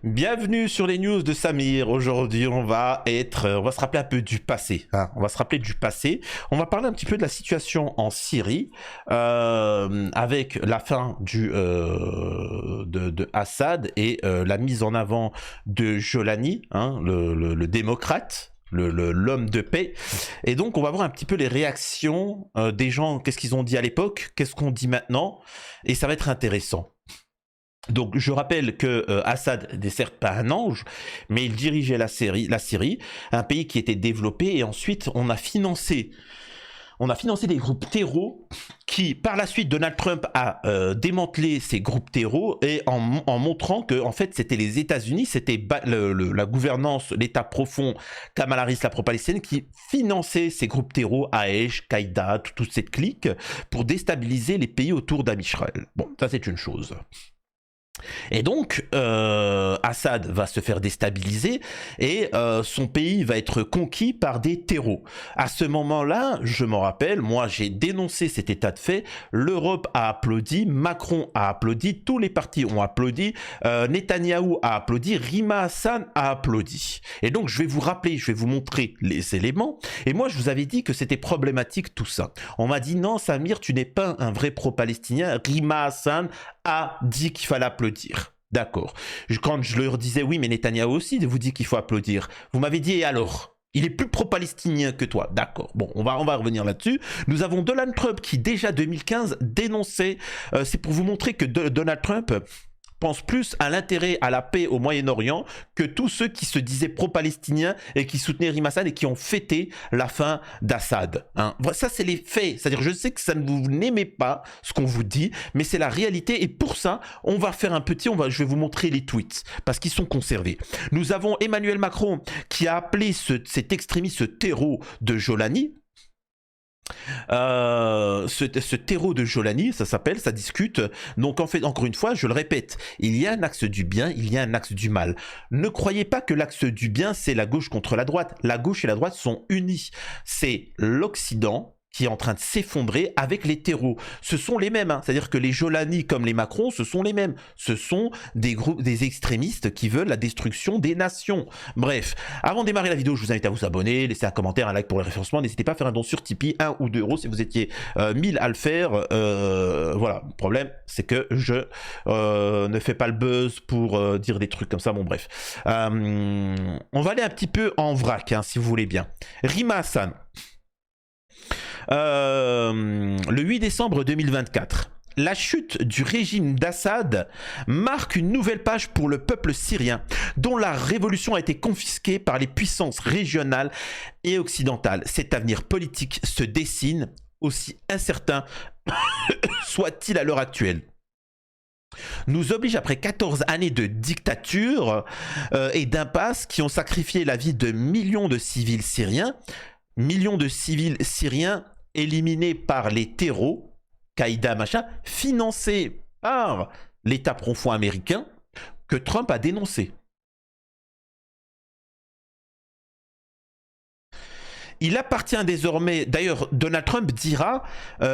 Bienvenue sur les news de Samir. Aujourd'hui, on va se rappeler un peu du passé. On va se rappeler du passé. On va parler un petit peu de la situation en Syrie avec la fin de Assad et la mise en avant de Jolani, le démocrate. L'homme de paix. Et donc on va voir un petit peu les réactions des gens, qu'est-ce qu'ils ont dit à l'époque, qu'est-ce qu'on dit maintenant, et ça va être intéressant. Donc je rappelle que Assad n'est certes pas un ange, mais il dirigeait la Syrie, un pays qui était développé, et ensuite on a financé des groupes terreaux qui, par la suite, Donald Trump a démantelé ces groupes terreaux et en montrant que, en fait, c'était les États-Unis, c'était la gouvernance, l'État profond, Kamala Harris, la pro-palestinienne, qui finançait ces groupes terreaux, Daesh, Qaïda, toute cette clique, pour déstabiliser les pays autour d'Amisraël. Bon, ça c'est une chose. Et donc, Assad va se faire déstabiliser et son pays va être conquis par des terreaux. À ce moment-là, je m'en rappelle, moi j'ai dénoncé cet état de fait, l'Europe a applaudi, Macron a applaudi, tous les partis ont applaudi, Netanyahou a applaudi, Rima Hassan a applaudi. Et donc je vais vous rappeler, je vais vous montrer les éléments, et moi je vous avais dit que c'était problématique tout ça. On m'a dit non Samir, tu n'es pas un vrai pro-palestinien, Rima Hassan a dit qu'il fallait applaudir. D'accord. Quand je leur disais oui, mais Netanyahou aussi vous dit qu'il faut applaudir. Vous m'avez dit et alors ? Il est plus pro-palestinien que toi. D'accord. Bon, on va revenir là-dessus. Nous avons Donald Trump qui déjà 2015 dénonçait. C'est pour vous montrer que Donald Trump pense plus à l'intérêt, à la paix au Moyen-Orient que tous ceux qui se disaient pro-palestiniens et qui soutenaient Rima Hassan et qui ont fêté la fin d'Assad. Ça, c'est les faits. C'est-à-dire, je sais que ça ne vous n'aimez pas ce qu'on vous dit, mais c'est la réalité. Et pour ça, on va faire je vais vous montrer les tweets parce qu'ils sont conservés. Nous avons Emmanuel Macron qui a appelé cet extrémiste, ce terreau de Jolani. Ce terreau de Jolani, ça s'appelle, ça discute. Donc en fait, encore une fois, je le répète, il y a un axe du bien, il y a un axe du mal. Ne croyez pas que l'axe du bien, c'est la gauche contre la droite. La gauche et la droite sont unies. C'est l'Occident qui est en train de s'effondrer avec les terreaux. Ce sont les mêmes, c'est-à-dire que les Jolani comme les Macron, ce sont les mêmes. Ce sont des groupes, des extrémistes qui veulent la destruction des nations. Bref, avant de démarrer la vidéo, je vous invite à vous abonner, laisser un commentaire, un like pour le référencement. N'hésitez pas à faire un don sur Tipeee, 1 ou 2 euros si vous étiez 1000 à le faire. Voilà, le problème, c'est que je ne fais pas le buzz pour dire des trucs comme ça. Bon, bref. On va aller un petit peu en vrac, si vous voulez bien. Rima Hassan. Le 8 décembre 2024, la chute du régime d'Assad marque une nouvelle page pour le peuple syrien, dont la révolution a été confisquée par les puissances régionales et occidentales. Cet avenir politique se dessine, aussi incertain soit-il à l'heure actuelle. Nous oblige après 14 années de dictature et d'impasse qui ont sacrifié la vie de millions de civils syriens, éliminés par les terreaux, Qaïda, machin, financés par l'État profond américain, que Trump a dénoncé. Il appartient désormais, d'ailleurs Donald Trump dira,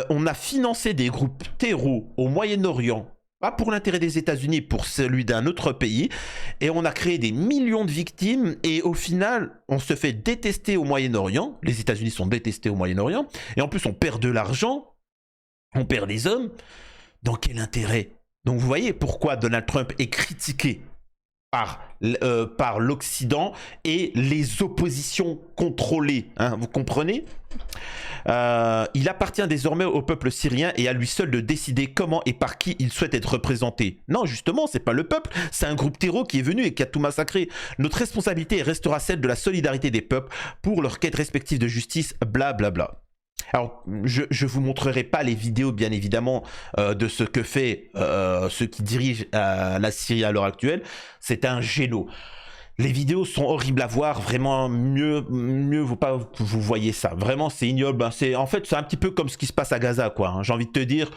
on a financé des groupes terreaux au Moyen-Orient, pas pour l'intérêt des États-Unis, pour celui d'un autre pays, et on a créé des millions de victimes, et au final, on se fait détester au Moyen-Orient, les États-Unis sont détestés au Moyen-Orient, et en plus on perd de l'argent, on perd des hommes, dans quel intérêt? Donc vous voyez pourquoi Donald Trump est critiqué par l'Occident et les oppositions contrôlées, vous comprenez? Il appartient désormais au peuple syrien et à lui seul de décider comment et par qui il souhaite être représenté. Non, justement, c'est pas le peuple, c'est un groupe terreau qui est venu et qui a tout massacré. Notre responsabilité restera celle de la solidarité des peuples pour leur quête respective de justice, blablabla. Bla bla. Alors, je vous montrerai pas les vidéos, bien évidemment, de ce que fait ceux qui dirigent la Syrie à l'heure actuelle. C'est un géno. Les vidéos sont horribles à voir, vraiment mieux vaut pas que vous voyez ça. Vraiment, c'est ignoble. En fait, c'est un petit peu comme ce qui se passe à Gaza, quoi. J'ai envie de te dire,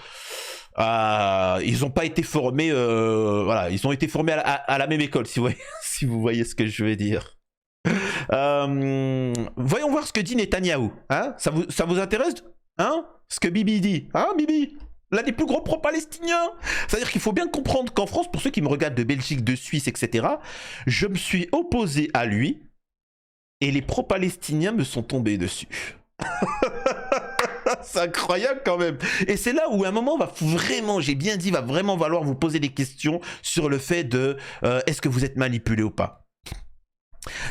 ils n'ont pas été formés, voilà, ils ont été formés à la même école, si vous voyez ce que je veux dire. Voyons voir ce que dit Netanyahou. Ça vous intéresse, ce que Bibi dit, Bibi? L'un des plus gros pro-palestiniens. C'est-à-dire qu'il faut bien comprendre qu'en France, pour ceux qui me regardent de Belgique, de Suisse, etc., je me suis opposé à lui et les pro-palestiniens me sont tombés dessus. C'est incroyable quand même. Et c'est là où à un moment va vraiment, j'ai bien dit, va vraiment falloir vous poser des questions sur le fait de est-ce que vous êtes manipulé ou pas.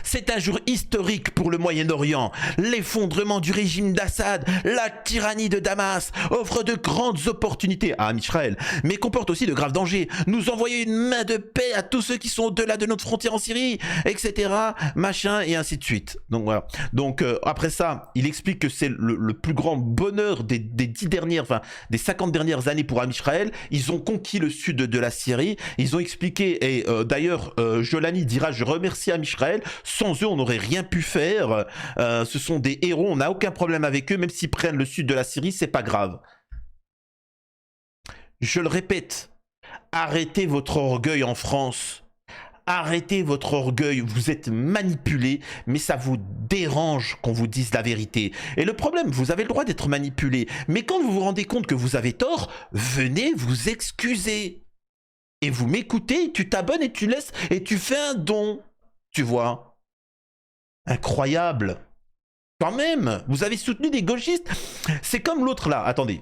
C'est un jour historique pour le Moyen-Orient. L'effondrement du régime d'Assad, la tyrannie de Damas offre de grandes opportunités à Israël, mais comporte aussi de graves dangers. Nous envoyer une main de paix à tous ceux qui sont au-delà de notre frontière en Syrie, etc. Machin, et ainsi de suite. Donc voilà. Donc après ça, il explique que c'est le plus grand bonheur des 10 dernières, enfin des 50 dernières années pour Israël. Ils ont conquis le sud de la Syrie. Ils ont expliqué, et d'ailleurs, Jolani dira, je remercie Israël. Sans eux, on n'aurait rien pu faire. Ce sont des héros, on n'a aucun problème avec eux, même s'ils prennent le sud de la Syrie, c'est pas grave. Je le répète, arrêtez votre orgueil en France. Arrêtez votre orgueil, vous êtes manipulé, mais ça vous dérange qu'on vous dise la vérité. Et le problème, vous avez le droit d'être manipulé, mais quand vous vous rendez compte que vous avez tort, venez vous excuser. Et vous m'écoutez, tu t'abonnes et tu laisses, et tu fais un don. Tu vois, incroyable. Quand même, vous avez soutenu des gauchistes. C'est comme l'autre là, attendez.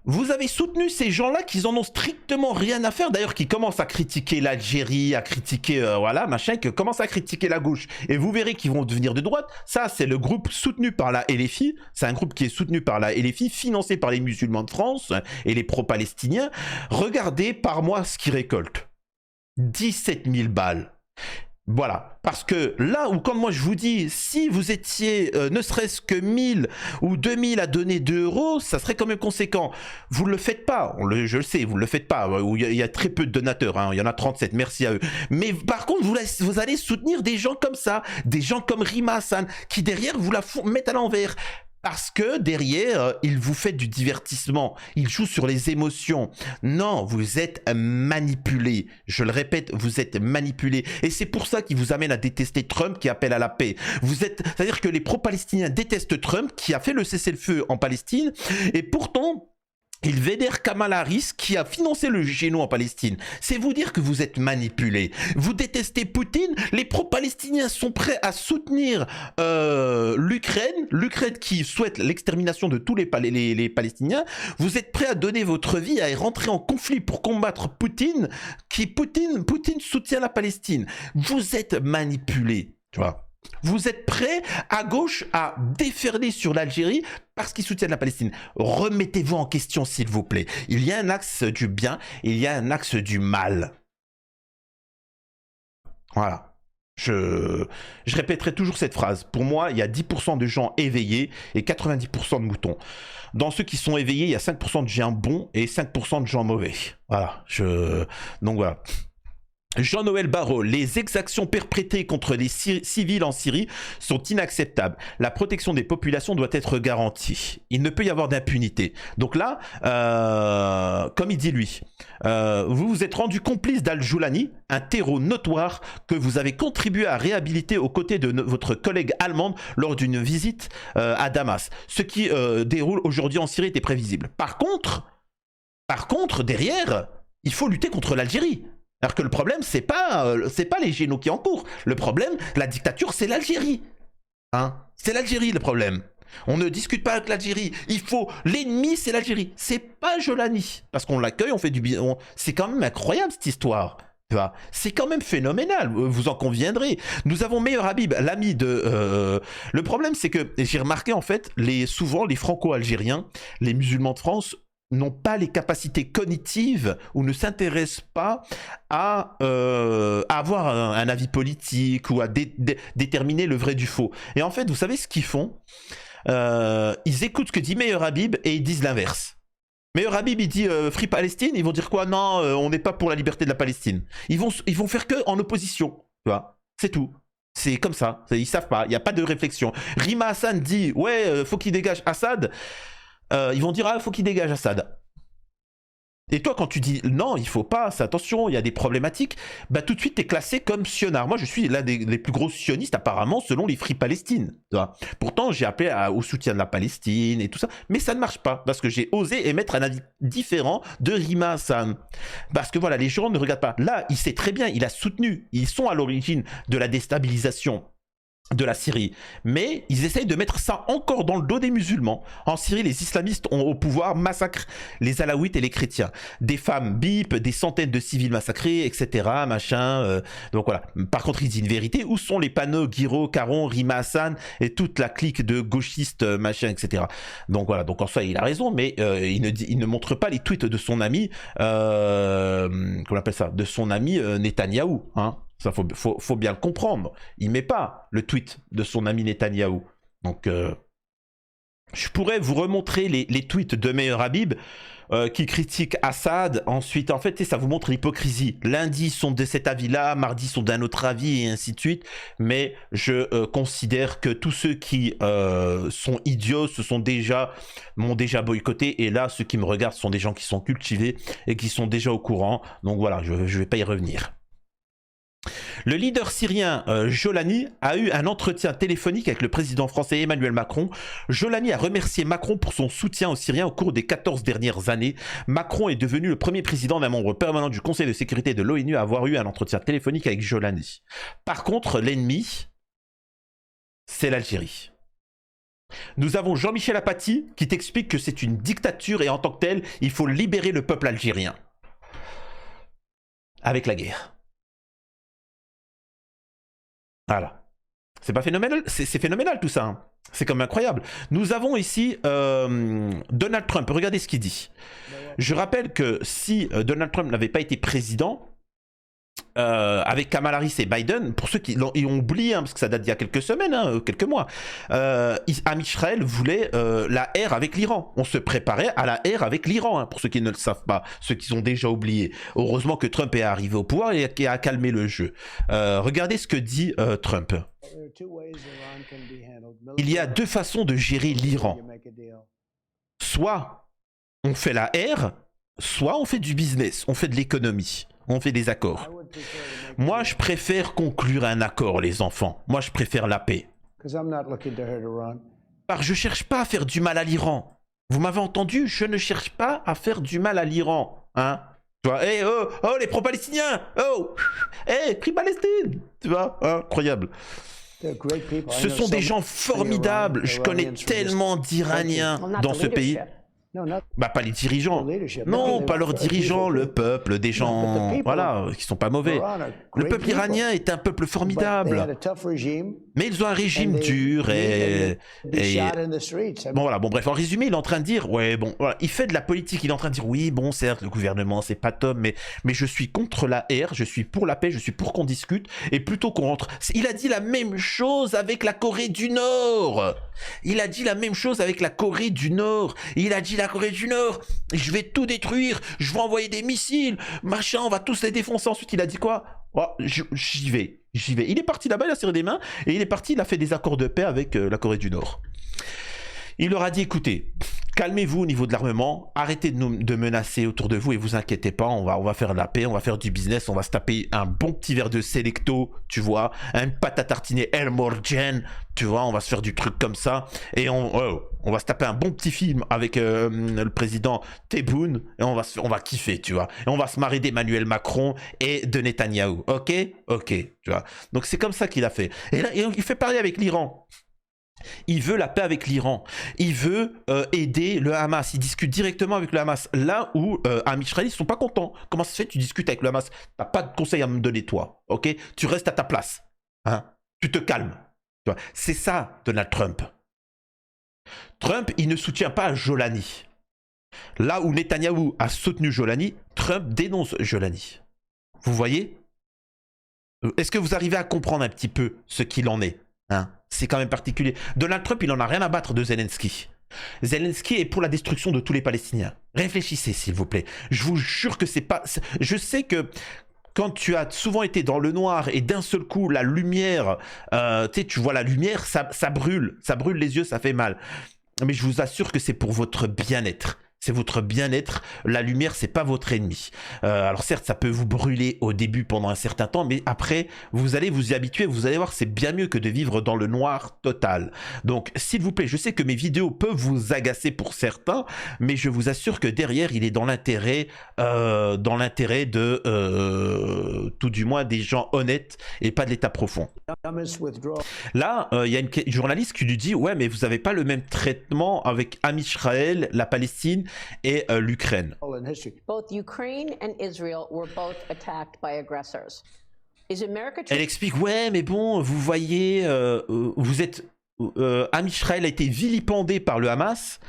Vous avez soutenu ces gens-là qui en ont strictement rien à faire, d'ailleurs qui commencent à critiquer l'Algérie, à critiquer, voilà, machin, qui commencent à critiquer la gauche. Et vous verrez qu'ils vont devenir de droite. Ça, c'est le groupe soutenu par la LFI. C'est un groupe qui est soutenu par la LFI, financé par les musulmans de France et les pro-palestiniens. Regardez par mois ce qu'ils récoltent. 17 000 balles. Voilà, parce que là où quand moi je vous dis, si vous étiez ne serait-ce que 1000 ou 2000 à donner 2 euros, ça serait quand même conséquent. Vous ne le faites pas, je le sais, vous ne le faites pas, il y a très peu de donateurs, hein, il y en a 37, merci à eux. Mais par contre, vous allez soutenir des gens comme ça, des gens comme Rima Hassan, qui derrière vous la mettent à l'envers. Parce que derrière, il vous fait du divertissement. Il joue sur les émotions. Non, vous êtes manipulé. Je le répète, vous êtes manipulé. Et c'est pour ça qu'il vous amène à détester Trump qui appelle à la paix. C'est-à-dire que les pro-palestiniens détestent Trump qui a fait le cessez-le-feu en Palestine. Et pourtant, il vénère Kamala Harris qui a financé le génocide en Palestine. C'est vous dire que vous êtes manipulé. Vous détestez Poutine. Les pro-palestiniens sont prêts à soutenir l'Ukraine. L'Ukraine qui souhaite l'extermination de tous les Palestiniens. Vous êtes prêts à donner votre vie, à rentrer en conflit pour combattre Poutine. Poutine soutient la Palestine. Vous êtes manipulé. Tu vois. Vous êtes prêts à gauche à déferler sur l'Algérie parce qu'ils soutiennent la Palestine. Remettez-vous en question s'il vous plaît. Il y a un axe du bien, il y a un axe du mal. Voilà. Je répéterai toujours cette phrase. Pour moi, il y a 10% de gens éveillés et 90% de moutons. Dans ceux qui sont éveillés, il y a 5% de gens bons et 5% de gens mauvais. Voilà. Donc voilà. Jean-Noël Barrot, les exactions perpétrées contre les civils en Syrie sont inacceptables. La protection des populations doit être garantie. Il ne peut y avoir d'impunité. Donc là, comme il dit lui, vous vous êtes rendu complice d'Al-Joulani, un terreau notoire que vous avez contribué à réhabiliter aux côtés de votre collègue allemande lors d'une visite à Damas. Ce qui déroule aujourd'hui en Syrie était prévisible. Par contre, derrière, il faut lutter contre l'Algérie. Alors que le problème, c'est pas les génocides qui en cours. Le problème, la dictature, c'est l'Algérie. Hein, c'est l'Algérie le problème. On ne discute pas avec l'Algérie. L'ennemi, c'est l'Algérie. C'est pas Jolani. Parce qu'on l'accueille, on fait du bien. C'est quand même incroyable cette histoire. Tu vois, c'est quand même phénoménal. Vous en conviendrez. Nous avons Meilleur Habib, l'ami de. Le problème, c'est que j'ai remarqué en fait, souvent les Franco-Algériens, les musulmans de France, n'ont pas les capacités cognitives ou ne s'intéressent pas à avoir un avis politique ou à déterminer le vrai du faux. Et en fait, vous savez ce qu'ils font ? Ils écoutent ce que dit Meilleur Habib et ils disent l'inverse. Meilleur Habib, il dit Free Palestine, ils vont dire quoi ? Non, on n'est pas pour la liberté de la Palestine. Ils vont faire que en opposition, tu vois. C'est tout. C'est comme ça. Ils savent pas. Il n'y a pas de réflexion. Rima Hassan dit ouais, faut qu'il dégage Assad. Ils vont dire ah, faut qu'il dégage Assad. Et toi, quand tu dis non, il faut pas, c'est attention, il y a des problématiques, bah tout de suite, tu es classé comme sionnard. Moi, je suis l'un des plus gros sionistes, apparemment, selon les Free Palestine. Tu vois. Pourtant, j'ai appelé au soutien de la Palestine et tout ça, mais ça ne marche pas, parce que j'ai osé émettre un avis différent de Rima Hassan. Parce que voilà, les gens ne regardent pas. Là, il sait très bien, il a soutenu, ils sont à l'origine de la déstabilisation de la Syrie, mais ils essayent de mettre ça encore dans le dos des musulmans. En Syrie, les islamistes ont au pouvoir, massacrent les alaouites et les chrétiens. Des femmes bip, des centaines de civils massacrés, etc. Machin. Donc voilà. Par contre, ils disent une vérité. Où sont les panneaux Guiraud, Caron, Rima Hassan et toute la clique de gauchistes, machin, etc. Donc voilà. Donc en soi, il a raison, mais il ne montre pas les tweets de son ami, comment on appelle ça, de son ami Netanyahou, hein. Ça, faut bien le comprendre. Il met pas le tweet de son ami Netanyahou. Donc, je pourrais vous remontrer les tweets de Meir Habib qui critiquent Assad. Ensuite, en fait, ça vous montre l'hypocrisie. Lundi, ils sont de cet avis-là, mardi, ils sont d'un autre avis, et ainsi de suite. Mais je considère que tous ceux qui sont idiots m'ont déjà boycotté. Et là, ceux qui me regardent sont des gens qui sont cultivés et qui sont déjà au courant. Donc voilà, je vais pas y revenir. Le leader syrien Jolani a eu un entretien téléphonique avec le président français Emmanuel Macron. Jolani a remercié Macron pour son soutien aux Syriens au cours des 14 dernières années. Macron est devenu le premier président d'un membre permanent du Conseil de sécurité de l'ONU à avoir eu un entretien téléphonique avec Jolani. Par contre, l'ennemi, c'est l'Algérie. Nous avons Jean-Michel Apathy qui t'explique que c'est une dictature et en tant que tel, il faut libérer le peuple algérien. Avec la guerre. Voilà. C'est pas phénoménal, c'est phénoménal tout ça. Hein. C'est comme incroyable. Nous avons ici Donald Trump. Regardez ce qu'il dit. Je rappelle que si Donald Trump n'avait pas été président, avec Kamala Harris et Biden, pour ceux qui ont oublié, hein, parce que ça date d'il y a quelques semaines, hein, quelques mois, Am Israël voulait la ère avec l'Iran. On se préparait à la ère avec l'Iran, hein, pour ceux qui ne le savent pas, ceux qui ont déjà oublié. Heureusement que Trump est arrivé au pouvoir et qui a calmé le jeu. Regardez ce que dit Trump. Il y a deux façons de gérer l'Iran. Soit on fait la ère, soit on fait du business, on fait de l'économie. On fait des accords. Moi, je préfère conclure un accord, les enfants. Moi, je préfère la paix. Car je cherche pas à faire du mal à l'Iran. Vous m'avez entendu? Je ne cherche pas à faire du mal à l'Iran. Hein? Tu vois, hey, oh, les pro-palestiniens! Oh! Hey, Free Palestine! Tu vois, incroyable. Ce sont des gens formidables. Je connais tellement d'Iraniens dans ce pays. Bah pas les dirigeants, non, pas leurs dirigeants, le peuple, des gens, voilà, qui sont pas mauvais. Le peuple iranien est un peuple formidable, mais ils ont un régime dur et... Bon voilà, bon bref, en résumé, il est en train de dire, ouais bon, voilà, il fait de la politique, il est en train de dire, oui bon certes, le gouvernement c'est pas top, mais je suis contre la ère, je suis pour la paix, je suis pour qu'on discute, et plutôt qu'on rentre... Il a dit la même chose avec la Corée du Nord. Il a dit la même chose avec la Corée du Nord. Il a dit la Corée du Nord, je vais tout détruire, je vais envoyer des missiles, machin, on va tous les défoncer. Ensuite, il a dit quoi? Oh, j'y vais. Il est parti là-bas, il a serré des mains, et il est parti, il a fait des accords de paix avec la Corée du Nord. Il leur a dit, écoutez, calmez-vous au niveau de l'armement, arrêtez de menacer autour de vous et vous inquiétez pas, on va faire de la paix, on va faire du business, on va se taper un bon petit verre de Selecto, tu vois, une pâte à tartiner El Morgen, tu vois, on va se faire du truc comme ça et on va se taper un bon petit film avec le président Tebboune et on va kiffer, tu vois, et on va se marrer d'Emmanuel Macron et de Netanyahou, ok, tu vois. Donc c'est comme ça qu'il a fait. Et là, il fait pareil avec l'Iran. Il veut la paix avec l'Iran. Il veut aider le Hamas. Il discute directement avec le Hamas. Là où Am Israël, ils sont pas contents. Comment ça se fait que tu discutes avec le Hamas? T'as pas de conseil à me donner, toi. Ok? Tu restes à ta place. Hein? Tu te calmes. C'est ça, Donald Trump. Trump, il ne soutient pas Jolani. Là où Netanyahou a soutenu Jolani, Trump dénonce Jolani. Vous voyez? Est-ce que vous arrivez à comprendre un petit peu ce qu'il en est? Hein? C'est quand même particulier. Donald Trump, il en a rien à battre de Zelensky. Zelensky est pour la destruction de tous les Palestiniens. Réfléchissez, s'il vous plaît. Je vous jure que c'est pas... Je sais que quand tu as souvent été dans le noir et d'un seul coup, la lumière... tu vois la lumière, ça brûle. Ça brûle les yeux, ça fait mal. Mais je vous assure que c'est pour votre bien-être. C'est votre bien-être. La lumière, c'est pas votre ennemi. Alors certes, ça peut vous brûler au début pendant un certain temps, mais après, vous allez vous y habituer. Vous allez voir, c'est bien mieux que de vivre dans le noir total. Donc, s'il vous plaît, je sais que mes vidéos peuvent vous agacer pour certains, mais je vous assure que derrière, il est dans l'intérêt de, tout du moins, des gens honnêtes et pas de l'état profond. Là, il y a une journaliste qui lui dit « Ouais, mais vous n'avez pas le même traitement avec Am Israël, la Palestine et l'Ukraine. » Elle explique « Ouais, mais bon, vous voyez, vous êtes... Am Israël a été vilipendé par le Hamas.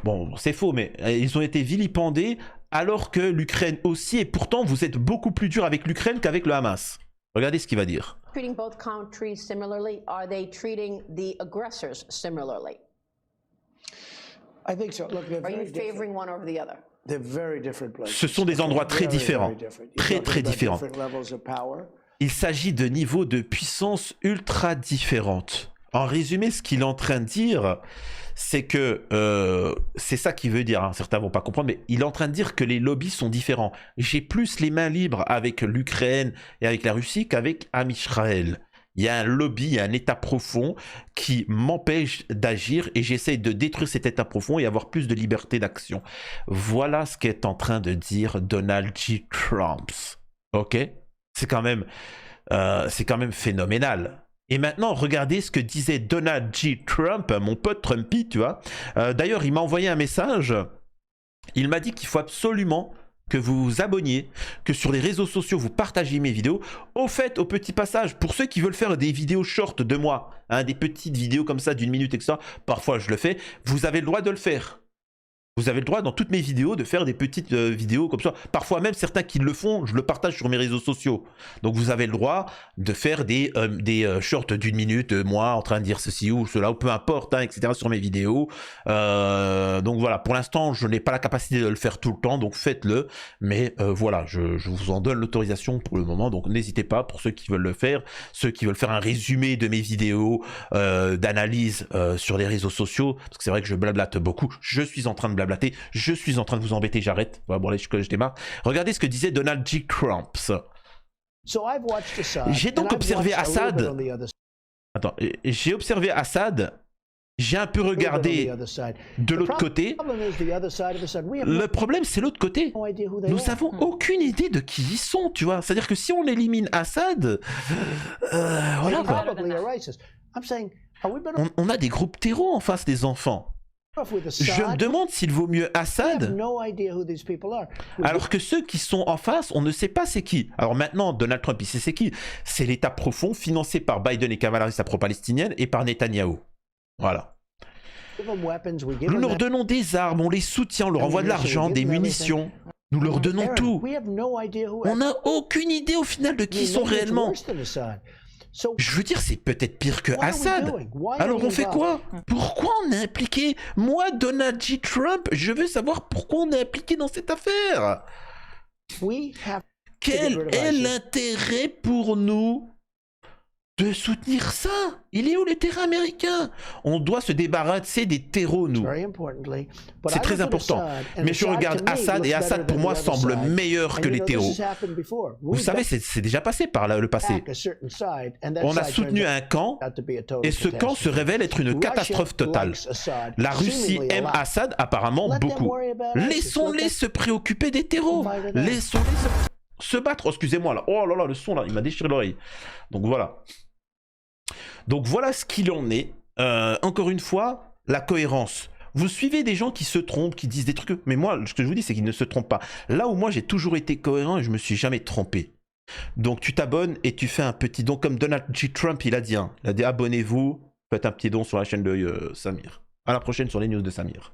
Bon, c'est faux, mais ils ont été vilipendés alors que l'Ukraine aussi. Et pourtant, vous êtes beaucoup plus dur avec l'Ukraine qu'avec le Hamas. » Regardez ce qu'il va dire. Treating both countries similarly, are they treating the aggressors similarly? I think so. Look, are you favoring one over the other? They're very different places. Ce sont des endroits très différents, très différents. Il s'agit de niveaux de puissance ultra différentes. En résumé, ce qu'il est en train de dire, c'est que, c'est ça qu'il veut dire, hein, certains vont pas comprendre, mais il est en train de dire que les lobbies sont différents. J'ai plus les mains libres avec l'Ukraine et avec la Russie qu'avec Am Israël. Il y a un lobby, il y a un état profond qui m'empêche d'agir et j'essaye de détruire cet état profond et avoir plus de liberté d'action. Voilà ce qu'est en train de dire Donald J. Trump. Ok? C'est quand même phénoménal. Et maintenant, regardez ce que disait Donald J. Trump, mon pote Trumpy, tu vois. D'ailleurs, il m'a envoyé un message. Il m'a dit qu'il faut absolument que vous vous abonniez, que sur les réseaux sociaux, vous partagez mes vidéos. Au fait, au petit passage, pour ceux qui veulent faire des vidéos short de moi, hein, des petites vidéos comme ça d'une minute, etc., parfois je le fais, vous avez le droit de le faire. Vous avez le droit dans toutes mes vidéos de faire des petites vidéos comme ça. Parfois même certains qui le font, je le partage sur mes réseaux sociaux. Donc vous avez le droit de faire des shorts d'une minute, moi en train de dire ceci ou cela, ou peu importe, hein, etc. sur mes vidéos. Donc voilà, pour l'instant je n'ai pas la capacité de le faire tout le temps, donc faites-le. Mais voilà, je vous en donne l'autorisation pour le moment, donc n'hésitez pas pour ceux qui veulent le faire, ceux qui veulent faire un résumé de mes vidéos d'analyse sur les réseaux sociaux, parce que c'est vrai que je blablate beaucoup. Je suis en train de blablater, je suis en train de vous embêter, j'arrête. Bon, allez, je démarre. Regardez ce que disait Donald J. Trump. J'ai donc observé Assad. Attends, j'ai observé Assad. J'ai un peu regardé de l'autre côté. Le problème, c'est l'autre côté. Nous n'avons aucune idée de qui ils sont, tu vois. C'est-à-dire que si on élimine Assad, voilà quoi. On a des groupes terreaux en face des enfants. Je me demande s'il vaut mieux Assad, alors que ceux qui sont en face, on ne sait pas c'est qui. Alors maintenant, Donald Trump, il sait c'est qui. C'est l'État profond, financé par Biden et cavalerie pro-palestinienne, et par Netanyahou. Voilà. Nous leur donnons des armes, on les soutient, on leur envoie de l'argent, des munitions. Nous leur donnons tout. On n'a aucune idée au final de qui ils sont réellement. Je veux dire, c'est peut-être pire que Assad. Alors on fait quoi? Pourquoi on est impliqué? Moi, Donald J. Trump, je veux savoir pourquoi on est impliqué dans cette affaire. Quel est l'intérêt pour nous de soutenir ça? Il est où le terrain américain? On doit se débarrasser des terreaux, nous. C'est très important. Mais je regarde Assad et Assad, pour moi, semble meilleur que les terreaux. Vous savez, c'est déjà passé par le passé. On a soutenu un camp et ce camp se révèle être une catastrophe totale. La Russie aime Assad apparemment beaucoup. Laissons-les se préoccuper des terreaux. Laissons-les se battre. Oh, excusez-moi là. Oh là là, le son là, il m'a déchiré l'oreille. Donc voilà. Donc voilà ce qu'il en est. Encore une fois, la cohérence. Vous suivez des gens qui se trompent, qui disent des trucs. Mais moi, ce que je vous dis, c'est qu'ils ne se trompent pas. Là où moi, j'ai toujours été cohérent et je me suis jamais trompé. Donc tu t'abonnes et tu fais un petit don comme Donald J. Trump, il a dit. Hein. Il a dit abonnez-vous, faites un petit don sur la chaîne de Samir. À la prochaine sur les news de Samir.